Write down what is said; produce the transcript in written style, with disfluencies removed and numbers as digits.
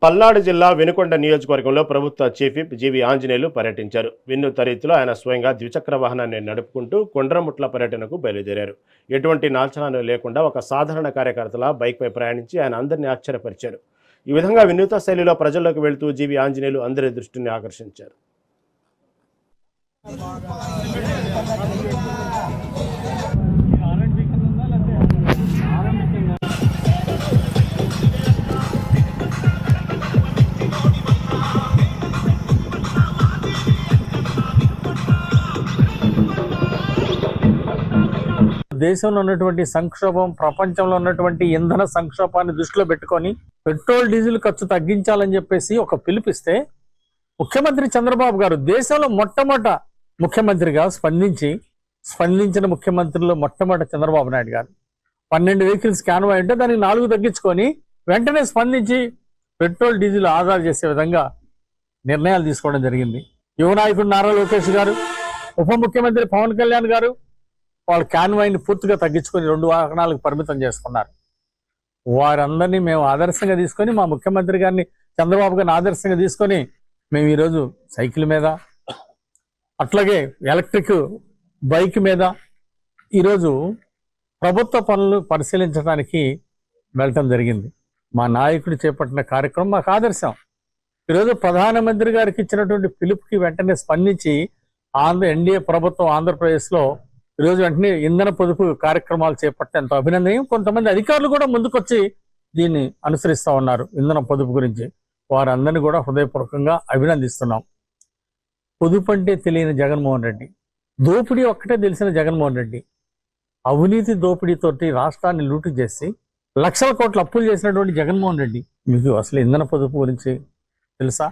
పల్నాడు జిల్లా వినుకొండ నియోజకవర్గంలో ప్రభుత్వ చీఫ్ విప్ జీవి ఆంజనేయులు పర్యటించారు. వినూత్న రీతిలో ఆయన స్వయంగా ద్విచక్ర వాహనాన్ని నడుపుకుంటూ కొండ్రముట్ల పర్యటనకు బయలుదేరారు. ఎటువంటి నాల్చనాలు లేకుండా ఒక సాధారణ కార్యకర్తలా బైక్పై ప్రయాణించి ఆయన అందరినీ ఆశ్చర్యపరిచారు. ఈ విధంగా వినూత్న శైలిలో ప్రజల్లోకి వెళుతూ జీవి ఆంజనేయులు అందరి దృష్టిని ఆకర్షించారు. దేశంలో ఉన్నటువంటి సంక్షోభం, ప్రపంచంలో ఉన్నటువంటి ఇంధన సంక్షోభాన్ని దృష్టిలో పెట్టుకొని పెట్రోల్ డీజిల్ ఖర్చు తగ్గించాలని చెప్పేసి ఒక పిలుపిస్తే ముఖ్యమంత్రి చంద్రబాబు గారు దేశంలో మొట్టమొదట ముఖ్యమంత్రిగా స్పందించిన ముఖ్యమంత్రుల్లో మొట్టమొదట చంద్రబాబు నాయుడు గారు 12 వెహికల్స్ క్యాన్వాయ్ ఉంటే దానికి 4 తగ్గించుకొని వెంటనే స్పందించి పెట్రోల్ డీజిల్ ఆదా చేసే విధంగా నిర్ణయాలు తీసుకోవడం జరిగింది. యువ నాయకుడు నారా లోకేష్ గారు, ఉప ముఖ్యమంత్రి పవన్ కళ్యాణ్ గారు వాళ్ళు క్యాన్వాయ్ని పూర్తిగా తగ్గించుకొని 2 వాహనాలకు పరిమితం చేసుకున్నారు. వారందరినీ మేము ఆదర్శంగా తీసుకొని, మా ముఖ్యమంత్రి గారిని చంద్రబాబు గారిని ఆదర్శంగా తీసుకొని మేము ఈరోజు సైకిల్ మీద, అట్లాగే ఎలక్ట్రిక్ బైక్ మీద ఈరోజు ప్రభుత్వ పనులు పరిశీలించడానికి వెళ్ళటం జరిగింది. మా నాయకుడు చేపట్టిన కార్యక్రమం మాకు ఆదర్శం. ఈరోజు ప్రధానమంత్రి గారికి ఇచ్చినటువంటి పిలుపుకి వెంటనే స్పందించి ఎన్డీఏ ప్రభుత్వం ఆంధ్రప్రదేశ్లో ఈరోజు వెంటనే ఇంధన పొదుపు కార్యక్రమాలు చేపట్టే ఎంతో అభినందనీయం. కొంతమంది అధికారులు కూడా ముందుకొచ్చి దీన్ని అనుసరిస్తూ ఉన్నారు. ఇంధన పొదుపు గురించి వారందరినీ కూడా హృదయపూర్వకంగా అభినందిస్తున్నాం. పొదుపు అంటే తెలియని జగన్మోహన్ రెడ్డి, దోపిడీ ఒక్కటే తెలిసిన జగన్మోహన్ రెడ్డి, అవినీతి దోపిడీతోటి రాష్ట్రాన్ని లూటు చేసి లక్షల కోట్ల అప్పులు చేసినటువంటి జగన్మోహన్ రెడ్డి. మీకు అసలు ఇంధన పొదుపు గురించి తెలుసా?